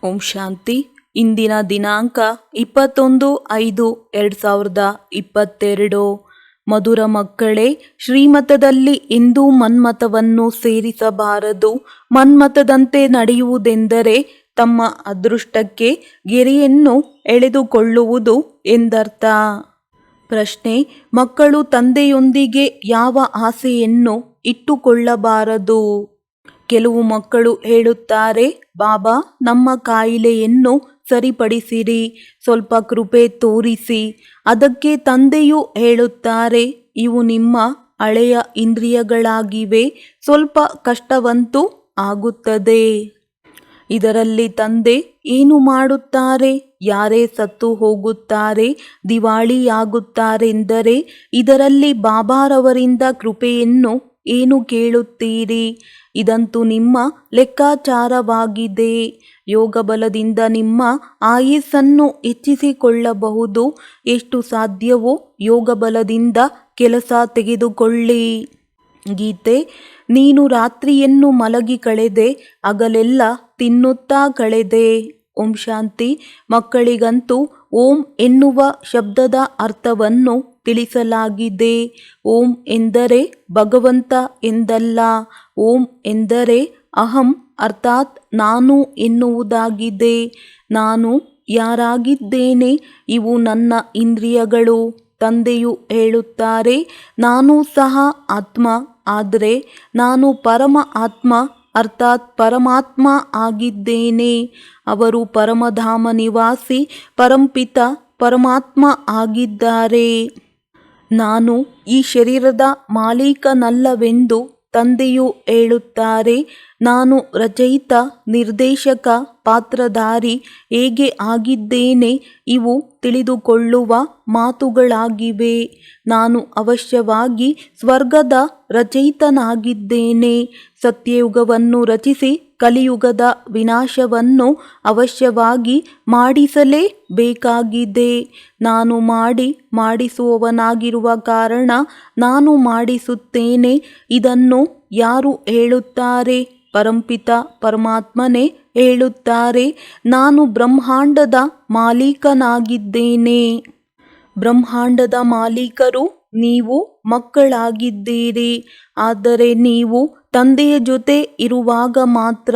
ಓಂ ಶಾಂತಿ. ಇಂದಿನ ದಿನಾಂಕ 21/5/2022. ಮಧುರ ಮಕ್ಕಳೇ, ಶ್ರೀಮತದಲ್ಲಿ ಎಂದೂ ಮನ್ಮತವನ್ನು ಸೇರಿಸಬಾರದು. ಮನ್ಮತದಂತೆ ನಡೆಯುವುದೆಂದರೆ ತಮ್ಮ ಅದೃಷ್ಟಕ್ಕೆ ಗೆರೆಯನ್ನು ಎಳೆದುಕೊಳ್ಳುವುದು ಎಂದರ್ಥ. ಪ್ರಶ್ನೆ: ಮಕ್ಕಳು ತಂದೆಯೊಂದಿಗೆ ಯಾವ ಆಸೆಯನ್ನು ಇಟ್ಟುಕೊಳ್ಳಬಾರದು? ಕೆಲವು ಮಕ್ಕಳು ಹೇಳುತ್ತಾರೆ, ಬಾಬಾ, ನಮ್ಮ ಕಾಯಿಲೆಯನ್ನು ಸರಿಪಡಿಸಿರಿ, ಸ್ವಲ್ಪ ಕೃಪೆ ತೋರಿಸಿ. ಅದಕ್ಕೆ ತಂದೆಯು ಹೇಳುತ್ತಾರೆ, ಇವು ನಿಮ್ಮ ಹಳೆಯ ಇಂದ್ರಿಯಗಳಾಗಿವೆ, ಸ್ವಲ್ಪ ಕಷ್ಟವಂತೂ ಆಗುತ್ತದೆ. ಇದರಲ್ಲಿ ತಂದೆ ಏನು ಮಾಡುತ್ತಾರೆ? ಯಾರೇ ಸತ್ತು ಹೋಗುತ್ತಾರೆ, ದಿವಾಳಿಯಾಗುತ್ತಾರೆಂದರೆ ಇದರಲ್ಲಿ ಬಾಬಾರವರಿಂದ ಕೃಪೆಯನ್ನು ಏನು ಕೇಳುತ್ತೀರಿ? ಇದಂತೂ ನಿಮ್ಮ ಲೆಕ್ಕಾಚಾರವಾಗಿದೆ. ಯೋಗ ಬಲದಿಂದ ನಿಮ್ಮ ಆಯಸ್ಸನ್ನು ಹೆಚ್ಚಿಸಿಕೊಳ್ಳಬಹುದು. ಎಷ್ಟು ಸಾಧ್ಯವೋ ಯೋಗ ಬಲದಿಂದ ಕೆಲಸ ತೆಗೆದುಕೊಳ್ಳಿ. ಗೀತೆ: ನೀನು ರಾತ್ರಿಯನ್ನು ಮಲಗಿ ಕಳೆದೆ, ಹಗಲೆಲ್ಲ ತಿನ್ನುತ್ತಾ ಕಳೆದೆ. ಓಂ ಶಾಂತಿ. ಮಕ್ಕಳಿಗಂತೂ ಓಂ ಎನ್ನುವ ಶಬ್ದದ ಅರ್ಥವನ್ನು ತಿಳಿಸಲಾಗಿದೆ. ಓಂ ಎಂದರೆ ಭಗವಂತ ಎಂದಲ್ಲ. ಓಂ ಎಂದರೆ ಅಹಂ ಅರ್ಥಾತ್ ನಾನು ಎನ್ನುವುದಾಗಿದೆ. ನಾನು ಯಾರಾಗಿದ್ದೇನೆ? ಇವು ನನ್ನ ಇಂದ್ರಿಯಗಳು. ತಂದೆಯು ಹೇಳುತ್ತಾರೆ, ನಾನು ಸಹ ಆತ್ಮ, ಆದರೆ ನಾನು ಪರಮ ಆತ್ಮ ಅರ್ಥಾತ್ ಪರಮಾತ್ಮ ಆಗಿದ್ದೇನೆ. ಅವರು ಪರಮಧಾಮ ನಿವಾಸಿ ಪರಂಪಿತ ಪರಮಾತ್ಮ ಆಗಿದ್ದಾರೆ. ನಾನು ಈ ಶರೀರದ ಮಾಲೀಕನಲ್ಲವೆಂದು ತಂದೆಯು ಹೇಳುತ್ತಾರೆ. ನಾನು ರಚಯಿತ, ನಿರ್ದೇಶಕ, ಪಾತ್ರಧಾರಿ ಹೇಗೆ ಆಗಿದ್ದೇನೆ? ಇವು ತಿಳಿದುಕೊಳ್ಳುವ ಮಾತುಗಳಾಗಿವೆ. ನಾನು ಅವಶ್ಯವಾಗಿ ಸ್ವರ್ಗದ ರಚಯಿತನಾಗಿದ್ದೇನೆ. ಸತ್ಯಯುಗವನ್ನು ರಚಿಸಿ ಕಲಿಯುಗದ ವಿನಾಶವನ್ನು ಅವಶ್ಯವಾಗಿ ಮಾಡಿಸಲೇಬೇಕಾಗಿದೆ. ನಾನು ಮಾಡಿಸುವವನಾಗಿರುವ ಕಾರಣ ನಾನು ಮಾಡಿಸುತ್ತೇನೆ. ಇದನ್ನು ಯಾರು ಹೇಳುತ್ತಾರೆ? ಪರಂಪಿತ ಪರಮಾತ್ಮನೇ ಹೇಳುತ್ತಾರೆ. ನಾನು ಬ್ರಹ್ಮಾಂಡದ ಮಾಲೀಕನಾಗಿದ್ದೇನೆ. ಬ್ರಹ್ಮಾಂಡದ ಮಾಲೀಕರು ನೀವು ಮಕ್ಕಳಾಗಿದ್ದೀರಿ. ಆದರೆ ನೀವು ತಂದೆಯ ಜೊತೆ ಇರುವಾಗ ಮಾತ್ರ.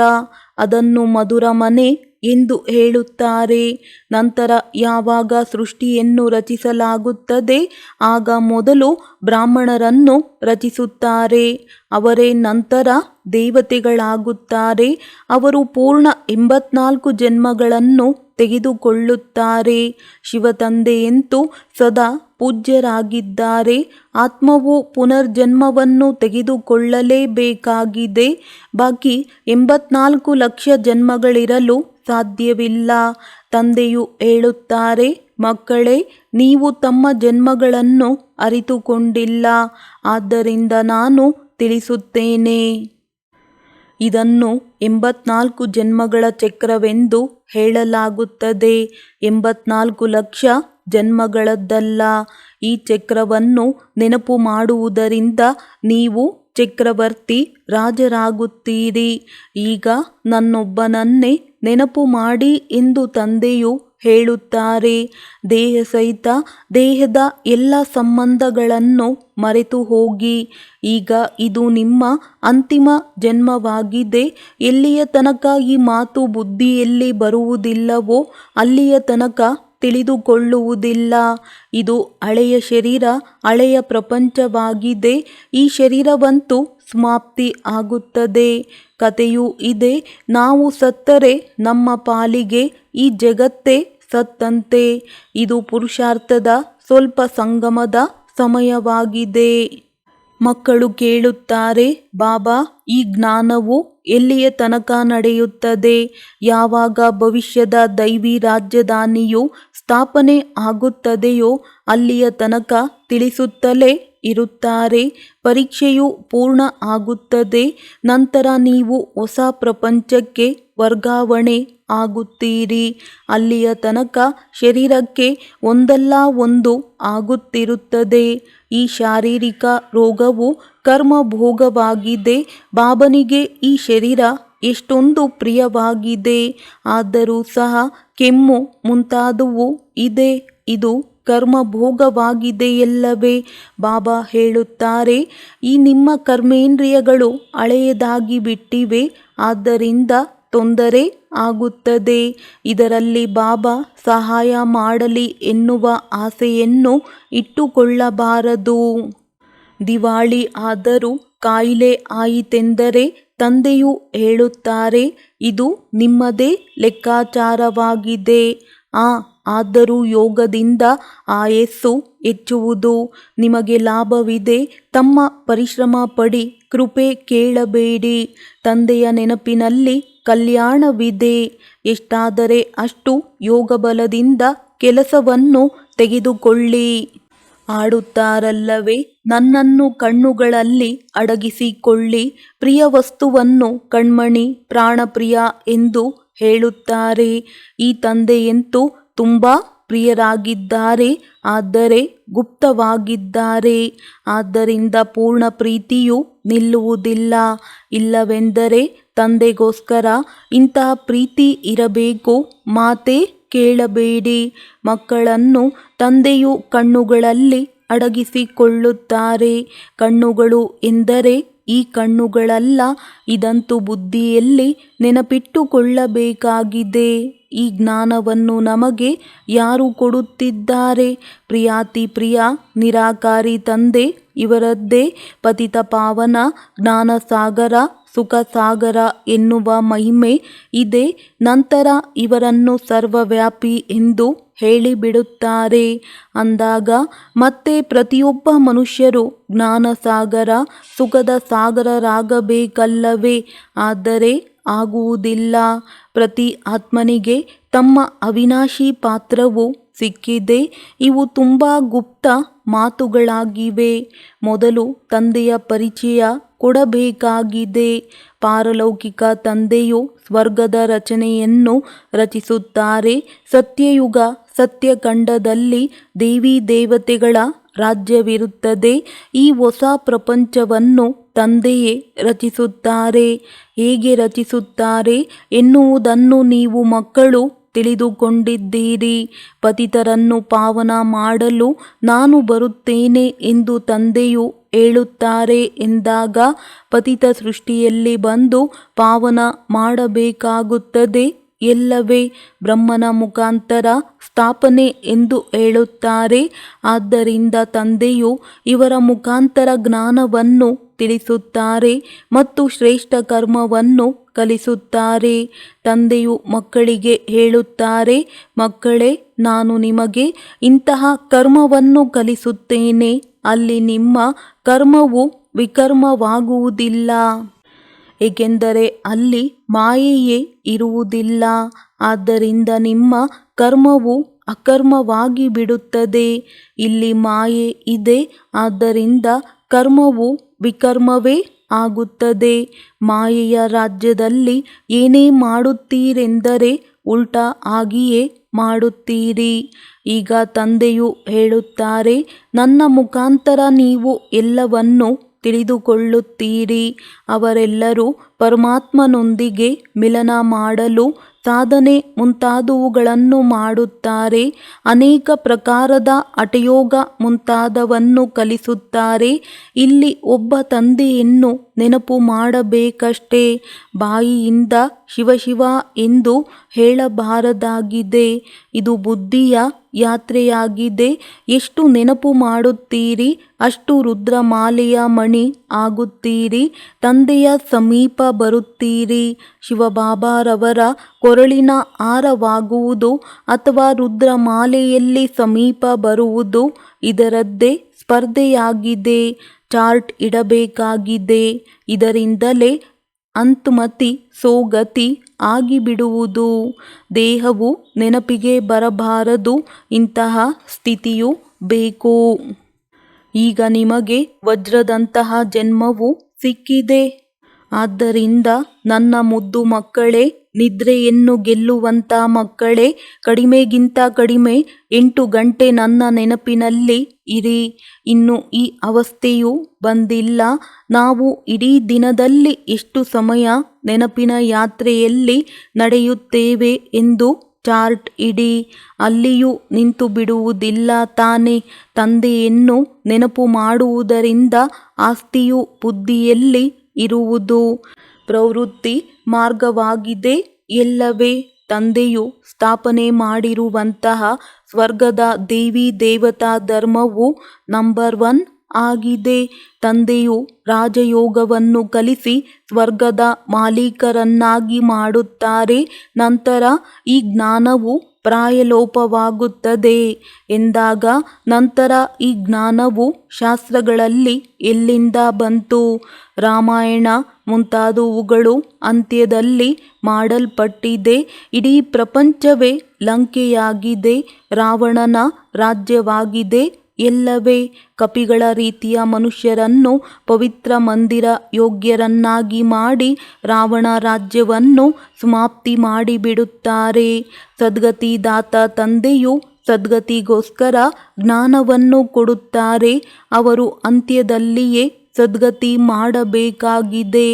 ಅದನ್ನು ಮಧುರ ಮನೆ ಎಂದು ಹೇಳುತ್ತಾರೆ. ನಂತರ ಯಾವಾಗ ಸೃಷ್ಟಿಯನ್ನು ರಚಿಸಲಾಗುತ್ತದೆ, ಆಗ ಮೊದಲು ಬ್ರಾಹ್ಮಣರನ್ನು ರಚಿಸುತ್ತಾರೆ. ಅವರೇ ನಂತರ ದೇವತೆಗಳಾಗುತ್ತಾರೆ. ಅವರು ಪೂರ್ಣ 84 ಜನ್ಮಗಳನ್ನು ತೆಗೆದುಕೊಳ್ಳುತ್ತಾರೆ. ಶಿವತಂದೆಯಂತೂ ಸದಾ ಪೂಜ್ಯರಾಗಿದ್ದಾರೆ. ಆತ್ಮವು ಪುನರ್ಜನ್ಮವನ್ನು ತೆಗೆದುಕೊಳ್ಳಲೇಬೇಕಾಗಿದೆ. ಬಾಕಿ 84 ಲಕ್ಷ ಜನ್ಮಗಳಿರಲು ಸಾಧ್ಯವಿಲ್ಲ. ತಂದೆಯು ಹೇಳುತ್ತಾರೆ, ಮಕ್ಕಳೇ, ನೀವು ತಮ್ಮ ಜನ್ಮಗಳನ್ನು ಅರಿತುಕೊಂಡಿಲ್ಲ. ಆದ್ದರಿಂದ ನಾನು ತಿಳಿಸುತ್ತೇನೆ. ಇದನ್ನು 84 ಜನ್ಮಗಳ ಚಕ್ರವೆಂದು ಹೇಳಲಾಗುತ್ತದೆ. 84 ಲಕ್ಷ ಜನ್ಮಗಳದ್ದಲ್ಲ. ಈ ಚಕ್ರವನ್ನು ನೆನಪು ಮಾಡುವುದರಿಂದ ನೀವು ಚಕ್ರವರ್ತಿ ರಾಜರಾಗುತ್ತೀರಿ. ಈಗ ನನ್ನೊಬ್ಬನನ್ನೇ ನೆನಪು ಮಾಡಿ ಎಂದು ತಂದೆಯು ಹೇಳುತ್ತಾರೆ. ದೇಹ ಸಹಿತ ದೇಹದ ಎಲ್ಲ ಸಂಬಂಧಗಳನ್ನು ಮರೆತು ಹೋಗಿ. ಈಗ ಇದು ನಿಮ್ಮ ಅಂತಿಮ ಜನ್ಮವಾಗಿದೆ. ಎಲ್ಲಿಯ ತನಕ ಈ ಮಾತು ಬುದ್ಧಿಯಲ್ಲಿ ಬರುವುದಿಲ್ಲವೋ ಅಲ್ಲಿಯ ತನಕ ತಿಳಿದುಕೊಳ್ಳುವುದಿಲ್ಲ. ಇದು ಹಳೆಯ ಶರೀರ, ಹಳೆಯ ಪ್ರಪಂಚವಾಗಿದೆ. ಈ ಶರೀರವಂತೂ ಸಮಾಪ್ತಿ ಆಗುತ್ತದೆ. ಕಥೆಯೂ ಇದೆ, ನಾವು ಸತ್ತರೆ ನಮ್ಮ ಪಾಲಿಗೆ ಈ ಜಗತ್ತೇ ಸತ್ತಂತೆ. ಇದು ಪುರುಷಾರ್ಥದ ಸ್ವಲ್ಪ ಸಂಗಮದ ಸಮಯವಾಗಿದೆ. ಮಕ್ಕಳು ಕೇಳುತ್ತಾರೆ, ಬಾಬಾ, ಈ ಜ್ಞಾನವು ಎಲ್ಲಿಯ ತನಕ ನಡೆಯುತ್ತದೆ? ಯಾವಾಗ ಭವಿಷ್ಯದ ದೈವಿ ರಾಜಧಾನಿಯು ಸ್ಥಾಪನೆ ಆಗುತ್ತದೆಯೋ ಅಲ್ಲಿಯ ತನಕ ತಿಳಿಸುತ್ತಲೇ ಇರುತ್ತಾರೆ. ಪರೀಕ್ಷೆಯು ಪೂರ್ಣ ಆಗುತ್ತದೆ. ನಂತರ ನೀವು ಹೊಸ ಪ್ರಪಂಚಕ್ಕೆ ವರ್ಗಾವಣೆ ಆಗುತ್ತೀರಿ. ಅಲ್ಲಿಯ ತನಕ ಶರೀರಕ್ಕೆ ಒಂದಲ್ಲ ಒಂದು ಆಗುತ್ತಿರುತ್ತದೆ. ಈ ಶಾರೀರಿಕ ರೋಗವು ಕರ್ಮ ಭೋಗವಾಗಿದೆ. ಬಾಬನಿಗೆ ಈ ಶರೀರ ಎಷ್ಟೊಂದು ಪ್ರಿಯವಾಗಿದೆ. ಆದರೂ ಸಹ ಕೆಮ್ಮು ಮುಂತಾದವು ಇದೆ. ಇದು ಕರ್ಮಭೋಗವಾಗಿದೆಯಲ್ಲವೇ? ಬಾಬಾ ಹೇಳುತ್ತಾರೆ, ಈ ನಿಮ್ಮ ಕರ್ಮೇಂದ್ರಿಯಗಳು ಹಳೆಯದಾಗಿ ಬಿಟ್ಟಿವೆ, ಆದ್ದರಿಂದ ತೊಂದರೆ ಆಗುತ್ತದೆ. ಇದರಲ್ಲಿ ಬಾಬಾ ಸಹಾಯ ಮಾಡಲಿ ಎನ್ನುವ ಆಸೆಯನ್ನು ಇಟ್ಟುಕೊಳ್ಳಬಾರದು. ದಿವಾಳಿ ಆದರೂ ಕಾಯಿಲೆ ಆಯಿತೆಂದರೆ ತಂದೆಯು ಹೇಳುತ್ತಾರೆ, ಇದು ನಿಮ್ಮದೇ ಲೆಕ್ಕಾಚಾರವಾಗಿದೆ. ಆದರೂ ಯೋಗದಿಂದ ಆಯಸ್ಸು ಹೆಚ್ಚುವುದು. ನಿಮಗೆ ಲಾಭವಿದೆ. ತಮ್ಮ ಪರಿಶ್ರಮ ಪಡಿ, ಕೃಪೆ ಕೇಳಬೇಡಿ. ತಂದೆಯ ನೆನಪಿನಲ್ಲಿ ಕಲ್ಯಾಣವಿದೆ. ಎಷ್ಟಾದರೆ ಅಷ್ಟು ಯೋಗಬಲದಿಂದ ಕೆಲಸವನ್ನು ತೆಗೆದುಕೊಳ್ಳಿ. ಆಡುತ್ತಾರಲ್ಲವೇ, ನನ್ನನ್ನು ಕಣ್ಣುಗಳಲ್ಲಿ ಅಡಗಿಸಿಕೊಳ್ಳಿ. ಪ್ರಿಯ ವಸ್ತುವನ್ನು ಕಣ್ಮಣಿ ಪ್ರಾಣಪ್ರಿಯ ಎಂದು ಹೇಳುತ್ತಾರೆ. ಈ ತಂದೆಯಂತೂ ತುಂಬ ಪ್ರಿಯರಾಗಿದ್ದಾರೆ, ಆದರೆ ಗುಪ್ತವಾಗಿದ್ದಾರೆ. ಆದ್ದರಿಂದ ಪೂರ್ಣ ಪ್ರೀತಿಯು ನಿಲ್ಲುವುದಿಲ್ಲ. ಇಲ್ಲವೆಂದರೆ ತಂದೆಗೋಸ್ಕರ ಇಂತಹ ಪ್ರೀತಿ ಇರಬೇಕು. ಮಾತೇ ಕೇಳಬೇಡಿ. ಮಕ್ಕಳನ್ನು ತಂದೆಯು ಕಣ್ಣುಗಳಲ್ಲಿ ಅಡಗಿಸಿಕೊಳ್ಳುತ್ತಾರೆ. ಕಣ್ಣುಗಳು ಎಂದರೆ ಈ ಕಣ್ಣುಗಳಲ್ಲ. ಇದಂತೂ ಬುದ್ಧಿಯಲ್ಲಿ ನೆನಪಿಟ್ಟುಕೊಳ್ಳಬೇಕಾಗಿದೆ. ಈ ಜ್ಞಾನವನ್ನು ನಮಗೆ ಯಾರು ಕೊಡುತ್ತಿದ್ದಾರೆ? ಪ್ರಿಯಾತಿ ಪ್ರಿಯ ನಿರಾಕಾರಿ ತಂದೆ. ಇವರದ್ದೇ ಪತಿತ ಪಾವನ ಜ್ಞಾನಸಾಗರ ಸುಖಸಾಗರ ಎನ್ನುವ ಮಹಿಮೆ ಇದೆ. ನಂತರ ಇವರನ್ನು ಸರ್ವವ್ಯಾಪಿ ಎಂದು ಹೇಳಿಬಿಡುತ್ತಾರೆ. ಅಂದಾಗ ಮತ್ತೆ ಪ್ರತಿಯೊಬ್ಬ ಮನುಷ್ಯರು ಜ್ಞಾನಸಾಗರ ಸುಖದ ಸಾಗರರಾಗಬೇಕಲ್ಲವೇ? ಆದರೆ ಆಗುವುದಿಲ್ಲ. ಪ್ರತಿ ಆತ್ಮನಿಗೆ ತಮ್ಮ ಅವಿನಾಶಿ ಪಾತ್ರವು ಸಿಕ್ಕಿದೆ. ಇವು ತುಂಬ ಗುಪ್ತ ಮಾತುಗಳಾಗಿವೆ. ಮೊದಲು ತಂದೆಯ ಪರಿಚಯ ಕೊಡಬೇಕಾಗಿದೆ. ಪಾರಲೌಕಿಕ ತಂದೆಯು ಸ್ವರ್ಗದ ರಚನೆಯನ್ನು ರಚಿಸುತ್ತಾರೆ. ಸತ್ಯಯುಗ ಸತ್ಯಖಂಡದಲ್ಲಿ ದೇವಿ ದೇವತೆಗಳ ರಾಜ್ಯವಿರುತ್ತದೆ. ಈ ಹೊಸ ಪ್ರಪಂಚವನ್ನು ತಂದೆಯೇ ರಚಿಸುತ್ತಾರೆ. ಹೇಗೆ ರಚಿಸುತ್ತಾರೆ ಎನ್ನುವುದನ್ನು ನೀವು ಮಕ್ಕಳು ತಿಳಿದುಕೊಂಡಿದ್ದೀರಿ. ಪತಿತರನ್ನು ಪಾವನ ಮಾಡಲು ನಾನು ಬರುತ್ತೇನೆ ಎಂದು ತಂದೆಯು ಹೇಳುತ್ತಾರೆ ಎಂದಾಗ ಪತಿತ ಸೃಷ್ಟಿಯಲ್ಲಿ ಬಂದು ಪಾವನ ಮಾಡಬೇಕಾಗುತ್ತದೆ ಎಲ್ಲವೇ? ಬ್ರಹ್ಮನ ಮುಖಾಂತರ ಸ್ಥಾಪನೆ ಎಂದು ಹೇಳುತ್ತಾರೆ. ಆದ್ದರಿಂದ ತಂದೆಯು ಇವರ ಮುಖಾಂತರ ಜ್ಞಾನವನ್ನು ತಿಳಿಸುತ್ತಾರೆ ಮತ್ತು ಶ್ರೇಷ್ಠ ಕರ್ಮವನ್ನು ಕಲಿಸುತ್ತಾರೆ. ತಂದೆಯು ಮಕ್ಕಳಿಗೆ ಹೇಳುತ್ತಾರೆ, ಮಕ್ಕಳೇ, ನಾನು ನಿಮಗೆ ಇಂತಹ ಕರ್ಮವನ್ನು ಕಲಿಸುತ್ತೇನೆ. ಅಲ್ಲಿ ನಿಮ್ಮ ಕರ್ಮವು ವಿಕರ್ಮವಾಗುವುದಿಲ್ಲ. ಏಕೆಂದರೆ ಅಲ್ಲಿ ಮಾಯೆಯೇ ಇರುವುದಿಲ್ಲ. ಆದ್ದರಿಂದ ನಿಮ್ಮ ಕರ್ಮವು ಅಕರ್ಮವಾಗಿ ಬಿಡುತ್ತದೆ. ಇಲ್ಲಿ ಮಾಯೆ ಇದೆ. ಆದ್ದರಿಂದ ಕರ್ಮವು ವಿಕರ್ಮವೇ ಆಗುತ್ತದೆ. ಮಾಯೆಯ ರಾಜ್ಯದಲ್ಲಿ ಏನೇ ಮಾಡುತ್ತೀರೆಂದರೆ ಉಲ್ಟಾ ಆಗಿಯೇ ಮಾಡುತ್ತೀರಿ. ಈಗ ತಂದೆಯು ಹೇಳುತ್ತಾರೆ, ನನ್ನ ಮುಖಾಂತರ ನೀವು ಎಲ್ಲವನ್ನೂ ತಿಳಿದುಕೊಳ್ಳುತ್ತೀರಿ. ಅವರೆಲ್ಲರೂ ಪರಮಾತ್ಮನೊಂದಿಗೆ ಮಿಲನ ಮಾಡಲು ಸಾಧನೆ ಮುಂತಾದವುಗಳನ್ನು ಮಾಡುತ್ತಾರೆ. ಅನೇಕ ಪ್ರಕಾರದ ಹಠಯೋಗ ಮುಂತಾದವನ್ನು ಕಲಿಸುತ್ತಾರೆ. ಇಲ್ಲಿ ಒಬ್ಬ ತಂದೆಯನ್ನು ನೆನಪು ಮಾಡಬೇಕಷ್ಟೇ. ಬಾಯಿಯಿಂದ ಶಿವ ಶಿವ ಎಂದು ಹೇಳಬಾರದಾಗಿದೆ. ಇದು ಬುದ್ಧಿಯ ಯಾತ್ರೆಯಾಗಿದೆ. ಎಷ್ಟು ನೆನಪು ಮಾಡುತ್ತೀರಿ ಅಷ್ಟು ರುದ್ರಮಾಲೆಯ ಮಣಿ ಆಗುತ್ತೀರಿ. ತಂದೆಯ ಸಮೀಪ ಬರುತ್ತೀರಿ. ಶಿವಬಾಬಾರವರ ಕೊರಳಿನ ಹಾರವಾಗುವುದು ಅಥವಾ ರುದ್ರಮಾಲೆಯಲ್ಲಿ ಸಮೀಪ ಬರುವುದು ಇದರದ್ದೇ ಸ್ಪರ್ಧೆಯಾಗಿದೆ. ಚಾರ್ಟ್ ಇಡಬೇಕಾಗಿದೆ. ಇದರಿಂದಲೇ ಅಂತಮತಿ ಸೋಗತಿ ಆಗಿಬಿಡುವುದು. ದೇಹವು ನೆನಪಿಗೆ ಬರಬಾರದು. ಇಂತಹ ಸ್ಥಿತಿಯು ಬೇಕು. ಈಗ ನಿಮಗೆ ವಜ್ರದಂತಹ ಜನ್ಮವು ಸಿಕ್ಕಿದೆ. ಆದ್ದರಿಂದ ನನ್ನ ಮುದ್ದು ಮಕ್ಕಳೇ, ನಿದ್ರೆಯನ್ನು ಗೆಲ್ಲುವಂತ ಮಕ್ಕಳೇ, ಕಡಿಮೆಗಿಂತ ಕಡಿಮೆ 8 ಗಂಟೆ ನನ್ನ ನೆನಪಿನಲ್ಲಿ ಇರಿ. ಇನ್ನು ಈ ಅವಸ್ಥೆಯು ಬಂದಿಲ್ಲ. ನಾವು ಇಡೀ ದಿನದಲ್ಲಿ ಎಷ್ಟು ಸಮಯ ನೆನಪಿನ ಯಾತ್ರೆಯಲ್ಲಿ ನಡೆಯುತ್ತೇವೆ ಎಂದು ಚಾರ್ಟ್ ಇಡಿ. ಅಲ್ಲಿಯೂ ನಿಂತು ಬಿಡುವುದಿಲ್ಲ ತಾನೆ. ತಂದೆಯನ್ನು ನೆನಪು ಮಾಡುವುದರಿಂದ ಆಸ್ತಿಯು ಬುದ್ಧಿಯಲ್ಲಿ ಇರುವುದು ಪ್ರವೃತ್ತಿ ಮಾರ್ಗವಾಗಿದೆ ಎಲ್ಲವೇ. ತಂದೆಯು ಸ್ಥಾಪನೆ ಮಾಡಿರುವಂತಹ ಸ್ವರ್ಗದ ದೇವಿ ದೇವತಾ ಧರ್ಮವು ನಂಬರ್ 1 ಆಗಿದೆ. ತಂದೆಯು ರಾಜಯೋಗವನ್ನು ಕಲಿಸಿ ಸ್ವರ್ಗದ ಮಾಲೀಕರನ್ನಾಗಿ ಮಾಡುತ್ತಾರೆ. ನಂತರ ಈ ಜ್ಞಾನವು ಪ್ರಾಯಲೋಪವಾಗುತ್ತದೆ ಎಂದಾಗ, ನಂತರ ಈ ಜ್ಞಾನವು ಶಾಸ್ತ್ರಗಳಲ್ಲಿ ಎಲ್ಲಿಂದ ಬಂತು? ರಾಮಾಯಣ ಮುಂತಾದವುಗಳು ಅಂತ್ಯದಲ್ಲಿ ಮಾಡಲ್ಪಟ್ಟಿದೆ. ಇಡೀ ಪ್ರಪಂಚವೇ ಲಂಕೆಯಾಗಿದೆ, ರಾವಣನ ರಾಜ್ಯವಾಗಿದೆ ಎಲ್ಲವೇ. ಕಪಿಗಳ ರೀತಿಯ ಮನುಷ್ಯರನ್ನು ಪವಿತ್ರ ಮಂದಿರ ಯೋಗ್ಯರನ್ನಾಗಿ ಮಾಡಿ ರಾವಣ ರಾಜ್ಯವನ್ನು ಸಮಾಪ್ತಿ ಮಾಡಿಬಿಡುತ್ತಾರೆ. ಸದ್ಗತಿದಾತ ತಂದೆಯು ಸದ್ಗತಿಗೋಸ್ಕರ ಜ್ಞಾನವನ್ನು ಕೊಡುತ್ತಾರೆ. ಅವರು ಅಂತ್ಯದಲ್ಲಿಯೇ ಸದ್ಗತಿ ಮಾಡಬೇಕಾಗಿದೆ.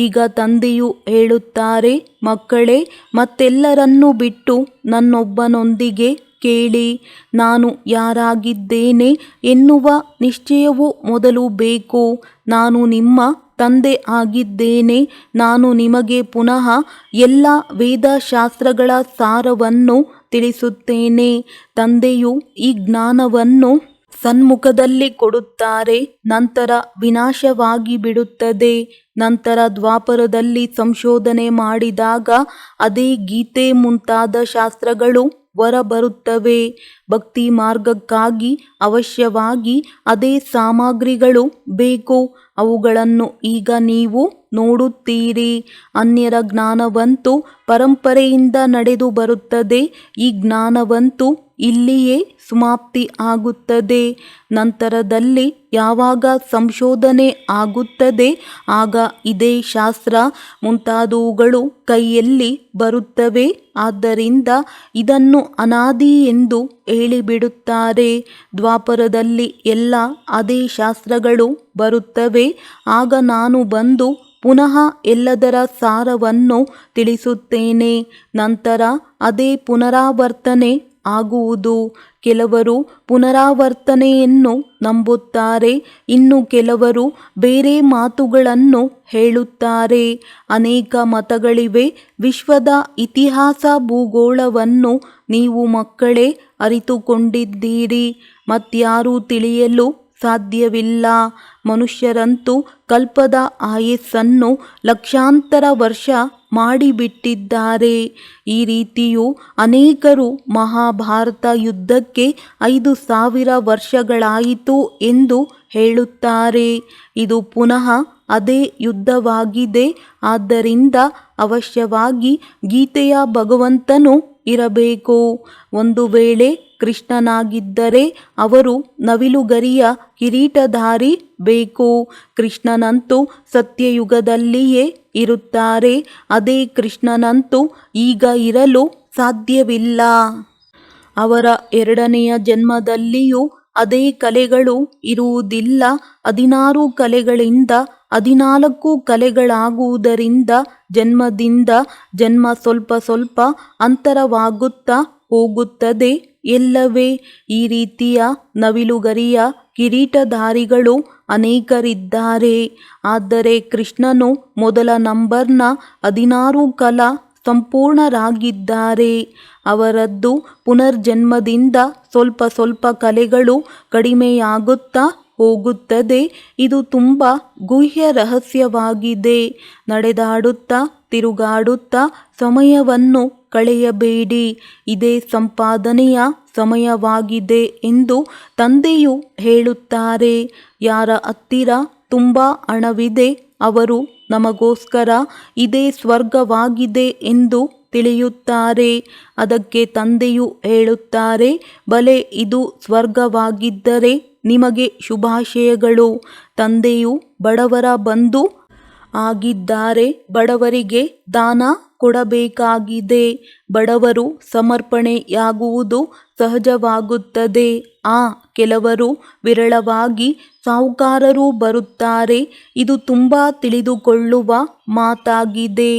ಈಗ ತಂದೆಯು ಹೇಳುತ್ತಾರೆ, ಮಕ್ಕಳೇ, ಮತ್ತೆಲ್ಲರನ್ನೂ ಬಿಟ್ಟು ನನ್ನೊಬ್ಬನೊಂದಿಗೆ ಕೇಳಿ. ನಾನು ಯಾರಾಗಿದ್ದೇನೆ ಎನ್ನುವ ನಿಶ್ಚಯವು ಮೊದಲು ಬೇಕು. ನಾನು ನಿಮ್ಮ ತಂದೆ ಆಗಿದ್ದೇನೆ. ನಾನು ನಿಮಗೆ ಪುನಃ ಎಲ್ಲ ವೇದಶಾಸ್ತ್ರಗಳ ಸಾರವನ್ನು ತಿಳಿಸುತ್ತೇನೆ. ತಂದೆಯು ಈ ಜ್ಞಾನವನ್ನು ಸನ್ಮುಖದಲ್ಲಿ ಕೊಡುತ್ತಾರೆ. ನಂತರ ವಿನಾಶವಾಗಿ ಬಿಡುತ್ತದೆ. ನಂತರ ದ್ವಾಪರದಲ್ಲಿ ಸಂಶೋಧನೆ ಮಾಡಿದಾಗ ಅದೇ ಗೀತೆ ಮುಂತಾದ ಶಾಸ್ತ್ರಗಳು ಹೊರಬರುತ್ತವೆ. ಭಕ್ತಿ ಮಾರ್ಗಕ್ಕಾಗಿ ಅವಶ್ಯವಾಗಿ ಅದೇ ಸಾಮಗ್ರಿಗಳು ಬೇಕು. ಅವುಗಳನ್ನು ಈಗ ನೀವು ನೋಡುತ್ತೀರಿ. ಅನ್ಯರ ಜ್ಞಾನವಂತೂ ಪರಂಪರೆಯಿಂದ ನಡೆದು ಬರುತ್ತದೆ. ಈ ಜ್ಞಾನವಂತೂ ಇಲ್ಲಿಯೇ ಸಮಾಪ್ತಿ ಆಗುತ್ತದೆ. ನಂತರದಲ್ಲಿ ಯಾವಾಗ ಸಂಶೋಧನೆ ಆಗುತ್ತದೆ ಆಗ ಇದೇ ಶಾಸ್ತ್ರ ಮುಂತಾದವುಗಳು ಕೈಯಲ್ಲಿ ಬರುತ್ತವೆ. ಆದ್ದರಿಂದ ಇದನ್ನು ಅನಾದಿ ಎಂದು ಹೇಳಿಬಿಡುತ್ತಾರೆ. ದ್ವಾಪರದಲ್ಲಿ ಎಲ್ಲ ಅದೇ ಶಾಸ್ತ್ರಗಳು ಬರುತ್ತವೆ. ಆಗ ನಾನು ಬಂದು ಪುನಃ ಎಲ್ಲದರ ಸಾರವನ್ನು ತಿಳಿಸುತ್ತೇನೆ. ನಂತರ ಅದೇ ಪುನರಾವರ್ತನೆ ಆಗುವುದು. ಕೆಲವರು ಪುನರಾವರ್ತನೆಯನ್ನು ನಂಬುತ್ತಾರೆ, ಇನ್ನು ಕೆಲವರು ಬೇರೆ ಮಾತುಗಳನ್ನು ಹೇಳುತ್ತಾರೆ. ಅನೇಕ ಮತಗಳಿವೆ. ವಿಶ್ವದ ಇತಿಹಾಸ ಭೂಗೋಳವನ್ನು ನೀವು ಮಕ್ಕಳೇ ಅರಿತುಕೊಂಡಿದ್ದೀರಿ. ಮತ್ಯಾರೂ ತಿಳಿಯಲು ಸಾಧ್ಯವಿಲ್ಲ. ಮನುಷ್ಯರಂತೂ ಕಲ್ಪದ ಆಯಸ್ಸನ್ನು ಲಕ್ಷಾಂತರ ವರ್ಷ ಮಾಡಿಬಿಟ್ಟಿದ್ದಾರೆ. ಈ ರೀತಿಯೂ ಅನೇಕರು ಮಹಾಭಾರತ ಯುದ್ಧಕ್ಕೆ 5000 ವರ್ಷಗಳಾಯಿತು ಎಂದು ಹೇಳುತ್ತಾರೆ. ಇದು ಪುನಃ ಅದೇ ಯುದ್ಧವಾಗಿದೆ. ಆದ್ದರಿಂದ ಅವಶ್ಯವಾಗಿ ಗೀತೆಯ ಭಗವಂತನು ಇರಬೇಕು. ಒಂದು ವೇಳೆ ಕೃಷ್ಣನಾಗಿದ್ದರೆ ಅವರು ನವಿಲುಗರಿಯ ಕಿರೀಟಧಾರಿ ಬೇಕು. ಕೃಷ್ಣನಂತೂ ಸತ್ಯಯುಗದಲ್ಲಿಯೇ ಇರುತ್ತಾರೆ. ಅದೇ ಕೃಷ್ಣನಂತೂ ಈಗ ಇರಲು ಸಾಧ್ಯವಿಲ್ಲ. ಅವರ 2ನೆಯ ಜನ್ಮದಲ್ಲಿಯೂ ಅದೇ ಕಲೆಗಳು ಇರುವುದಿಲ್ಲ. 16 ಕಲೆಗಳಿಂದ 14 ಕಲೆಗಳಾಗುವುದರಿಂದ ಜನ್ಮದಿಂದ ಜನ್ಮ ಸ್ವಲ್ಪ ಸ್ವಲ್ಪ ಅಂತರವಾಗುತ್ತಾ ಹೋಗುತ್ತದೆ ಎಲ್ಲವೇ. ಈ ರೀತಿಯ ನವಿಲುಗರಿಯ ಕಿರೀಟಧಾರಿಗಳು ಅನೇಕರಿದ್ದಾರೆ. ಆದರೆ ಕೃಷ್ಣನು ಮೊದಲ ನಂಬರ್ನ 16 ಕಲಾ ಸಂಪೂರ್ಣರಾಗಿದ್ದಾರೆ. ಅವರದ್ದು ಪುನರ್ಜನ್ಮದಿಂದ ಸ್ವಲ್ಪ ಸ್ವಲ್ಪ ಕಲೆಗಳು ಕಡಿಮೆಯಾಗುತ್ತಾ ಹೋಗುತ್ತದೆ. ಇದು ತುಂಬ ಗುಹ್ಯ ರಹಸ್ಯವಾಗಿದೆ. ನಡೆದಾಡುತ್ತಾ ತಿರುಗಾಡುತ್ತಾ ಸಮಯವನ್ನು ಕಳೆಯಬೇಡಿ. ಇದೇ ಸಂಪಾದನೆಯ ಸಮಯವಾಗಿದೆ ಎಂದು ತಂದೆಯು ಹೇಳುತ್ತಾರೆ. ಯಾರ ಹತ್ತಿರ ತುಂಬ ಹಣವಿದೆ ಅವರು ನಮಗೋಸ್ಕರ ಇದೇ ಸ್ವರ್ಗವಾಗಿದೆ ಎಂದು ತಿಳಿಯುತ್ತಾರೆ. ಅದಕ್ಕೆ ತಂದೆಯು ಹೇಳುತ್ತಾರೆ, ಬಲೆ ಇದು ಸ್ವರ್ಗವಾಗಿದ್ದರೆ ನಿಮಗೆ ಶುಭಾಶಯಗಳು. ತಂದೆಯು ಬಡವರ ಬಂಧು ಆಗಿದ್ದಾರೆ. ಬಡವರಿಗೆ ದಾನ ಕೊಡಬೇಕಾಗಿದೆ. ಬಡವರು ಸಮರ್ಪಣೆಯಾಗುವುದು ಸಹಜವಾಗುತ್ತದೆ. ಕೆಲವರು ವಿರಳವಾಗಿ ಸಾಹುಕಾರರು ಬರುತ್ತಾರೆ. ಇದು ತುಂಬ ತಿಳಿದುಕೊಳ್ಳುವ ಮಾತಾಗಿದೆ.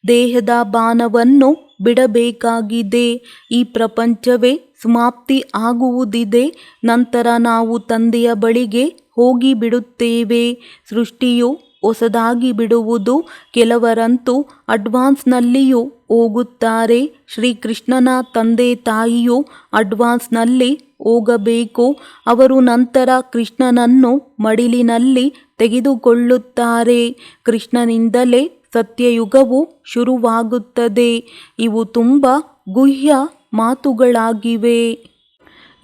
ದೇಹದ ಬಾಣವನ್ನು ಬಿಡಬೇಕಾಗಿದೆ. ಈ ಪ್ರಪಂಚವೇ ಸಮಾಪ್ತಿ ಆಗುವುದಿದೆ. ನಂತರ ನಾವು ತಂದೆಯ ಬಳಿಗೆ ಹೋಗಿ ಬಿಡುತ್ತೇವೆ. ಸೃಷ್ಟಿಯು ಹೊಸದಾಗಿ ಬಿಡುವುದು. ಕೆಲವರಂತೂ ಅಡ್ವಾನ್ಸ್ನಲ್ಲಿಯೂ ಹೋಗುತ್ತಾರೆ. ಶ್ರೀಕೃಷ್ಣನ ತಂದೆ ತಾಯಿಯು ಅಡ್ವಾನ್ಸ್ನಲ್ಲಿ ಹೋಗಬೇಕು. ಅವರು ನಂತರ ಕೃಷ್ಣನನ್ನು ಮಡಿಲಿನಲ್ಲಿ ತೆಗೆದುಕೊಳ್ಳುತ್ತಾರೆ. ಕೃಷ್ಣನಿಂದಲೇ ಸತ್ಯಯುಗವು ಶುರುವಾಗುತ್ತದೆ. ಇವು ತುಂಬ ಗುಹ್ಯ ಮಾತುಗಳಾಗಿವೆ.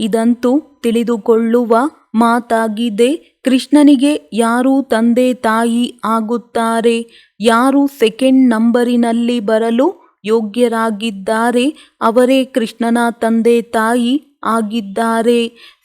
ಇದಂತೂ ತಿಳಿದುಕೊಳ್ಳುವ ಮಾತಾಗಿದೆ. ಕೃಷ್ಣನಿಗೆ ಯಾರು ತಂದೆ ತಾಯಿ ಆಗುತ್ತಾರೆ? ಯಾರು ಸೆಕೆಂಡ್ ನಂಬರಿನಲ್ಲಿ ಬರಲು ಯೋಗ್ಯರಾಗಿದ್ದಾರೆ ಅವರೇ ಕೃಷ್ಣನ ತಂದೆ ತಾಯಿ ಆಗಿದ್ದಾರೆ.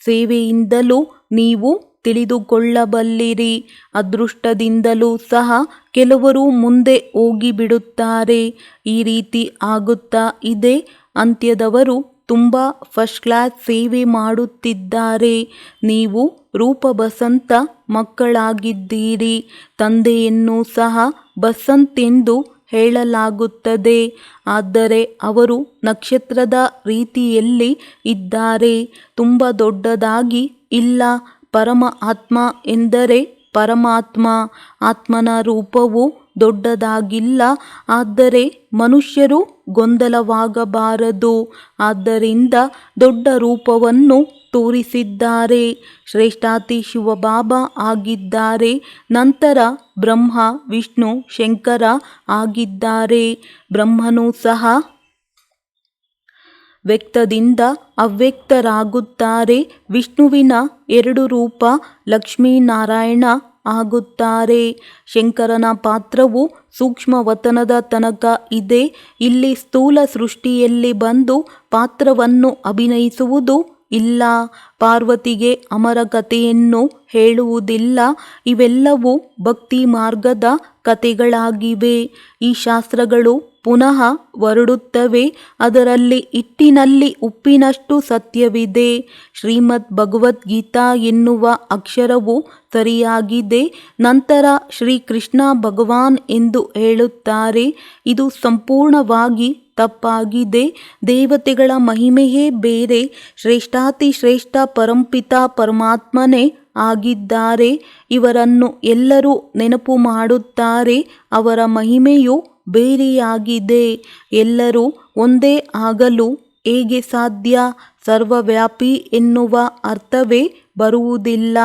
ಸೇವೆಯಿಂದಲೂ ನೀವು ತಿಳಿದುಕೊಳ್ಳಬಲ್ಲಿರಿ. ಅದೃಷ್ಟದಿಂದಲೂ ಸಹ ಕೆಲವರು ಮುಂದೆ ಹೋಗಿಬಿಡುತ್ತಾರೆ. ಈ ರೀತಿ ಆಗುತ್ತಾ ಇದೆ. ಅಂತ್ಯದವರು ತುಂಬ ಫಸ್ಟ್ ಕ್ಲಾಸ್ ಸೇವೆ ಮಾಡುತ್ತಿದ್ದಾರೆ. ನೀವು ರೂಪ ಬಸಂತ ಮಕ್ಕಳಾಗಿದ್ದೀರಿ. ತಂದೆಯನ್ನು ಸಹ ಬಸಂತ್ ಎಂದು ಹೇಳಲಾಗುತ್ತದೆ. ಆದರೆ ಅವರು ನಕ್ಷತ್ರದ ರೀತಿಯಲ್ಲಿ ಇದ್ದಾರೆ. ತುಂಬ ದೊಡ್ಡದಾಗಿ ಇಲ್ಲ. ಪರಮ ಆತ್ಮ ಎಂದರೆ ಪರಮಾತ್ಮ. ಆತ್ಮನ ರೂಪವು ದೊಡ್ಡದಾಗಿಲ್ಲ. ಆದರೆ ಮನುಷ್ಯರು ಗೊಂದಲವಾಗಬಾರದು. ಆದ್ದರಿಂದ ದೊಡ್ಡ ರೂಪವನ್ನು ತೋರಿಸಿದ್ದಾರೆ. ಶ್ರೇಷ್ಠಾತಿ ಶಿವಬಾಬಾ ಆಗಿದ್ದಾರೆ. ನಂತರ ಬ್ರಹ್ಮ ವಿಷ್ಣು ಶಂಕರ ಆಗಿದ್ದಾರೆ. ಬ್ರಹ್ಮನು ಸಹ ವ್ಯಕ್ತದಿಂದ ಅವ್ಯಕ್ತರಾಗುತ್ತಾರೆ. ವಿಷ್ಣುವಿನ 2 ರೂಪ ಲಕ್ಷ್ಮೀನಾರಾಯಣ ಆಗುತ್ತಾರೆ. ಶಂಕರನ ಪಾತ್ರವು ಸೂಕ್ಷ್ಮವತನದ ತನಕ ಇದೆ. ಇಲ್ಲಿ ಸ್ಥೂಲ ಸೃಷ್ಟಿಯಲ್ಲಿ ಬಂದು ಪಾತ್ರವನ್ನು ಅಭಿನಯಿಸುವುದು ಇಲ್ಲ. ಪಾರ್ವತಿಗೆ ಅಮರ ಕಥೆಯನ್ನು ಹೇಳುವುದಿಲ್ಲ. ಇವೆಲ್ಲವೂ ಭಕ್ತಿ ಮಾರ್ಗದ ಕಥೆಗಳಾಗಿವೆ. ಈ ಶಾಸ್ತ್ರಗಳು ಪುನಃ ಹೊರಡುತ್ತವೆ. ಅದರಲ್ಲಿ ಹಿಟ್ಟಿನಲ್ಲಿ ಉಪ್ಪಿನಷ್ಟು ಸತ್ಯವಿದೆ. ಶ್ರೀಮದ್ ಭಗವದ್ಗೀತಾ ಎನ್ನುವ ಅಕ್ಷರವು ಸರಿಯಾಗಿದೆ. ನಂತರ ಶ್ರೀಕೃಷ್ಣ ಭಗವಾನ್ ಎಂದು ಹೇಳುತ್ತಾರೆ. ಇದು ಸಂಪೂರ್ಣವಾಗಿ ತಪ್ಪಾಗಿದೆ. ದೇವತೆಗಳ ಮಹಿಮೆಯೇ ಬೇರೆ. ಶ್ರೇಷ್ಠಾತಿ ಶ್ರೇಷ್ಠ ಪರಂಪಿತ ಪರಮಾತ್ಮನೇ ಆಗಿದ್ದಾರೆ. ಇವರನ್ನು ಎಲ್ಲರೂ ನೆನಪು ಮಾಡುತ್ತಾರೆ. ಅವರ ಮಹಿಮೆಯು ಬೇರೆಯಾಗಿದೆ. ಎಲ್ಲರೂ ಒಂದೇ ಆಗಲು ಹೇಗೆ ಸಾಧ್ಯ? ಸರ್ವವ್ಯಾಪಿ ಎನ್ನುವ ಅರ್ಥವೇ ಬರುವುದಿಲ್ಲ.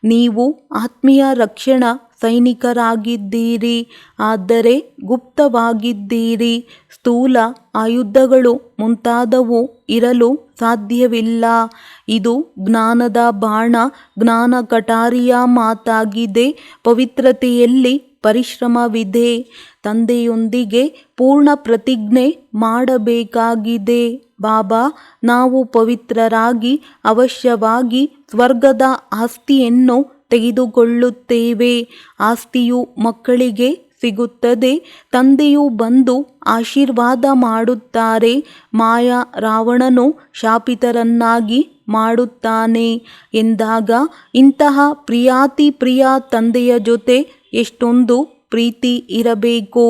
ನೀವು ಆತ್ಮೀಯ ರಕ್ಷಣಾ ಸೈನಿಕರಾಗಿದ್ದೀರಿ. ಆದರೆ ಗುಪ್ತವಾಗಿದ್ದೀರಿ. ಸ್ಥೂಲ ಆಯುಧಗಳು ಮುಂತಾದವು ಇರಲು ಸಾಧ್ಯವಿಲ್ಲ. ಇದು ಜ್ಞಾನದ ಬಾಣ, ಜ್ಞಾನ ಕಟಾರಿಯ ಮಾತಾಗಿದೆ. ಪವಿತ್ರತೆಯಲ್ಲಿ ಪರಿಶ್ರಮವಿದೆ. ತಂದೆಯೊಂದಿಗೆ ಪೂರ್ಣ ಪ್ರತಿಜ್ಞೆ ಮಾಡಬೇಕಾಗಿದೆ. ಬಾಬಾ, ನಾವು ಪವಿತ್ರರಾಗಿ ಅವಶ್ಯವಾಗಿ ಸ್ವರ್ಗದ ಆಸ್ತಿಯನ್ನು ತೆಗೆದುಕೊಳ್ಳುತ್ತೇವೆ. ಆಸ್ತಿಯು ಮಕ್ಕಳಿಗೆ ಸಿಗುತ್ತದೆ. ತಂದೆಯು ಬಂದು ಆಶೀರ್ವಾದ ಮಾಡುತ್ತಾರೆ. ಮಾಯಾ ರಾವಣನು ಶಾಪಿತರನ್ನಾಗಿ ಮಾಡುತ್ತಾನೆ ಎಂದಾಗ ಇಂತಹ ಪ್ರಿಯಾತಿ ಪ್ರಿಯ ತಂದೆಯ ಜೊತೆ ಎಷ್ಟೊಂದು ಪ್ರೀತಿ ಇರಬೇಕು.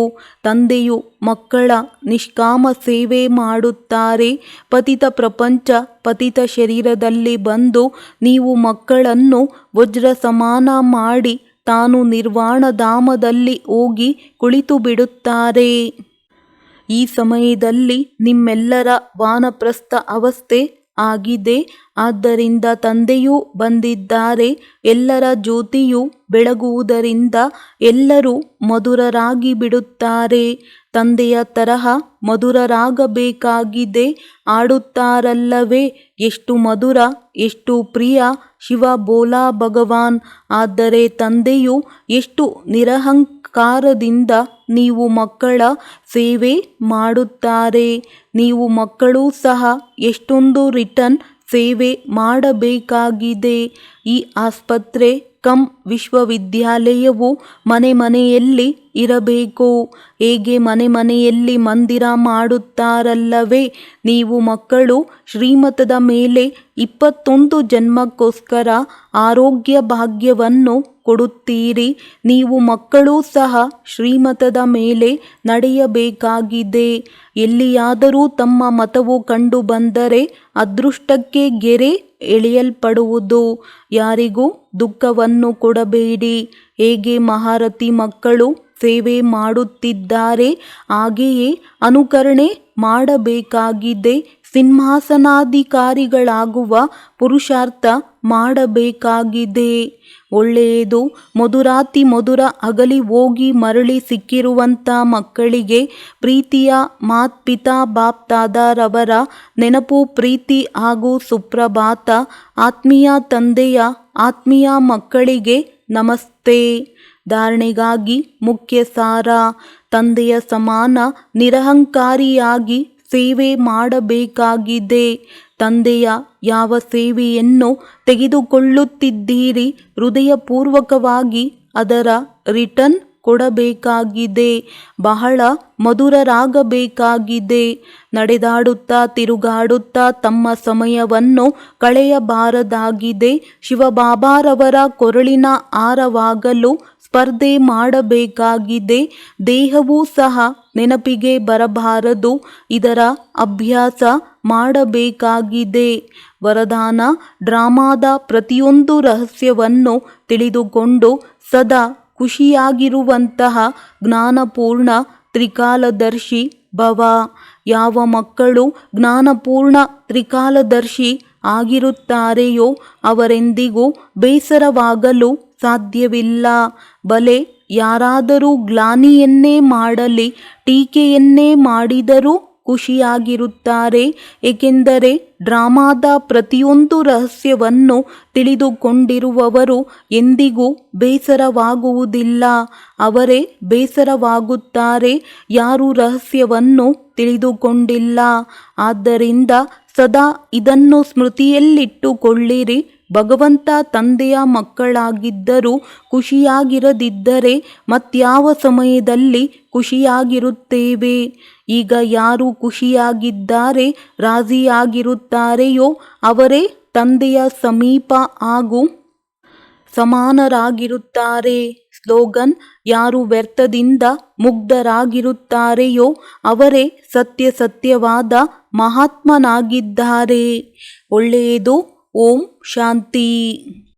ತಂದೆಯು ಮಕ್ಕಳ ನಿಷ್ಕಾಮ ಸೇವೆ ಮಾಡುತ್ತಾರೆ. ಪತಿತ ಪ್ರಪಂಚ ಪತಿತ ಶರೀರದಲ್ಲಿ ಬಂದು ನೀವು ಮಕ್ಕಳನ್ನು ವಜ್ರ ಸಮಾನ ಮಾಡಿ ತಾನು ನಿರ್ವಾಣಧಾಮದಲ್ಲಿ ಹೋಗಿ ಕುಳಿತು ಬಿಡುತ್ತಾರೆ. ಈ ಸಮಯದಲ್ಲಿ ನಿಮ್ಮೆಲ್ಲರ ವಾನಪ್ರಸ್ಥ ಅವಸ್ಥೆ ಆಗಿದೆ. ಆದ್ದರಿಂದ ತಂದೆಯೂ ಬಂದಿದ್ದಾರೆ. ಎಲ್ಲರ ಜ್ಯೋತಿಯು ಬೆಳಗುವುದರಿಂದ ಎಲ್ಲರೂ ಮಧುರರಾಗಿ ಬಿಡುತ್ತಾರೆ. ತಂದೆಯ ತರಹ ಮಧುರರಾಗಬೇಕಾಗಿದೆ. ಆಡುತ್ತಾರಲ್ಲವೇ, ಎಷ್ಟು ಮಧುರ, ಎಷ್ಟು ಪ್ರಿಯ ಶಿವ ಬೋಲಾ ಭಗವಾನ್. ಆದರೆ ತಂದೆಯು ಎಷ್ಟು ನಿರಹಂಕಾರದಿಂದ ನೀವು ಮಕ್ಕಳ ಸೇವೆ ಮಾಡುತ್ತಾರೆ. ನೀವು ಮಕ್ಕಳೂ ಸಹ ಎಷ್ಟೊಂದು ರಿಟರ್ನ್ ಸೇವೆ ಮಾಡಬೇಕಾಗಿದೆ. ಈ ಆಸ್ಪತ್ರೆ ಕಮ್ ವಿಶ್ವವಿದ್ಯಾಲಯವು ಮನೆ ಮನೆಯಲ್ಲಿ ಇರಬೇಕು. ಹೇಗೆ ಮನೆ ಮನೆಯಲ್ಲಿ ಮಂದಿರ ಮಾಡುತ್ತಾರಲ್ಲವೇ, ನೀವು ಮಕ್ಕಳು ಶ್ರೀಮತದ ಮೇಲೆ 21 ಜನ್ಮಕ್ಕೋಸ್ಕರ ಆರೋಗ್ಯ ಭಾಗ್ಯವನ್ನು ಕೊಡುತ್ತೀರಿ. ನೀವು ಮಕ್ಕಳೂ ಸಹ ಶ್ರೀಮತದ ಮೇಲೆ ನಡೆಯಬೇಕಾಗಿದೆ. ಎಲ್ಲಿಯಾದರೂ ತಮ್ಮ ಮತವು ಕಂಡು ಬಂದರೆ ಅದೃಷ್ಟಕ್ಕೆ ಗೆರೆ ಎಳೆಯಲ್ಪಡುವುದು. ಯಾರಿಗೂ ದುಃಖವನ್ನು ಕೊಡಬೇಡಿ. ಹೇಗೆ ಮಹಾರಥಿ ಮಕ್ಕಳು ಸೇವೆ ಮಾಡುತ್ತಿದ್ದಾರೆ ಹಾಗೆಯೇ ಅನುಕರಣೆ ಮಾಡಬೇಕಾಗಿದೆ. ಸಿಂಹಾಸನಾಧಿಕಾರಿಗಳಾಗುವ ಪುರುಷಾರ್ಥ ಮಾಡಬೇಕಾಗಿದೆ. ಒಳ್ಳೆಯದು. ಮಧುರಾತಿ ಮಧುರ ಅಗಲಿ ಹೋಗಿ ಮರಳಿ ಸಿಕ್ಕಿರುವಂಥ ಮಕ್ಕಳಿಗೆ ಪ್ರೀತಿಯ ಮಾತ್ಪಿತಾ ಬಾಪ್ದಾದಾರವರ ನೆನಪು, ಪ್ರೀತಿ ಹಾಗೂ ಸುಪ್ರಭಾತ. ಆತ್ಮೀಯ ತಂದೆಯ ಆತ್ಮೀಯ ಮಕ್ಕಳಿಗೆ ನಮಸ್ತೆ. ಧಾರಣೆಗಾಗಿ ಮುಖ್ಯ ಸಾರ: ತಂದೆಯ ಸಮಾನ ನಿರಹಂಕಾರಿಯಾಗಿ ಸೇವೆ ಮಾಡಬೇಕಾಗಿದೆ. ತಂದೆಯ ಯಾವ ಸೇವೆಯನ್ನು ತೆಗೆದುಕೊಳ್ಳುತ್ತಿದ್ದೀರಿ, ಹೃದಯಪೂರ್ವಕವಾಗಿ ಅದರ ರಿಟರ್ನ್ ಕೊಡಬೇಕಾಗಿದೆ. ಬಹಳ ಮಧುರರಾಗಬೇಕಾಗಿದೆ. ನಡೆದಾಡುತ್ತಾ ತಿರುಗಾಡುತ್ತಾ ತಮ್ಮ ಸಮಯವನ್ನು ಕಳೆಯಬಾರದಾಗಿದೆ. ಶಿವಬಾಬಾರವರ ಕೊರಳಿನ ಹಾರವಾಗಲು ಸ್ಪರ್ಧೆ ಮಾಡಬೇಕಾಗಿದೆ. ದೇಹವೂ ಸಹ ನೆನಪಿಗೆ ಬರಬಾರದು. ಇದರ ಅಭ್ಯಾಸ ಮಾಡಬೇಕಾಗಿದೆ. ವರದಾನ: ಡ್ರಾಮಾದ ಪ್ರತಿಯೊಂದು ರಹಸ್ಯವನ್ನು ತಿಳಿದುಕೊಂಡು ಸದಾ ಖುಷಿಯಾಗಿರುವಂತಹ ಜ್ಞಾನಪೂರ್ಣ ತ್ರಿಕಾಲದರ್ಶಿ ಭವ. ಯಾವ ಮಕ್ಕಳು ಜ್ಞಾನಪೂರ್ಣ ತ್ರಿಕಾಲದರ್ಶಿ ಆಗಿರುತ್ತಾರೆಯೋ ಅವರೆಂದಿಗೂ ಬೇಸರವಾಗಲು ಸಾಧ್ಯವಿಲ್ಲ. ಬಲೆ ಯಾರಾದರೂ ಗ್ಲಾನಿಯನ್ನೇ ಮಾಡಲಿ, ಟೀಕೆಯನ್ನೇ ಮಾಡಿದರೂ ಖುಷಿಯಾಗಿರುತ್ತಾರೆ. ಏಕೆಂದರೆ ಡ್ರಾಮಾದ ಪ್ರತಿಯೊಂದು ರಹಸ್ಯವನ್ನು ತಿಳಿದುಕೊಂಡಿರುವವರು ಎಂದಿಗೂ ಬೇಸರವಾಗುವುದಿಲ್ಲ. ಅವರೇ ಬೇಸರವಾಗುತ್ತಾರೆ ಯಾರು ರಹಸ್ಯವನ್ನು ತಿಳಿದುಕೊಂಡಿಲ್ಲ. ಆದ್ದರಿಂದ ಸದಾ ಇದನ್ನು ಸ್ಮೃತಿಯಲ್ಲಿಟ್ಟುಕೊಳ್ಳಿರಿ. ಭಗವಂತ ತಂದೆಯ ಮಕ್ಕಳಾಗಿದ್ದರೂ ಖುಷಿಯಾಗಿರದಿದ್ದರೆ ಮತ್ಯಾವ ಸಮಯದಲ್ಲಿ ಖುಷಿಯಾಗಿರುತ್ತೇವೆ? ಈಗ ಯಾರು ಖುಷಿಯಾಗಿದ್ದಾರೆ, ರಾಜಿಯಾಗಿರುತ್ತಾರೆಯೋ ಅವರೇ ತಂದೆಯ ಸಮೀಪ ಹಾಗೂ ಸಮಾನರಾಗಿರುತ್ತಾರೆ. ಸ್ಲೋಗನ್: ಯಾರು ವ್ಯರ್ಥದಿಂದ ಮುಗ್ಧರಾಗಿರುತ್ತಾರೆಯೋ ಅವರೇ ಸತ್ಯವಾದ ಮಹಾತ್ಮನಾಗಿದ್ದಾರೆ. ಒಳ್ಳೆಯದು. ಓಂ ಶಾಂತಿ.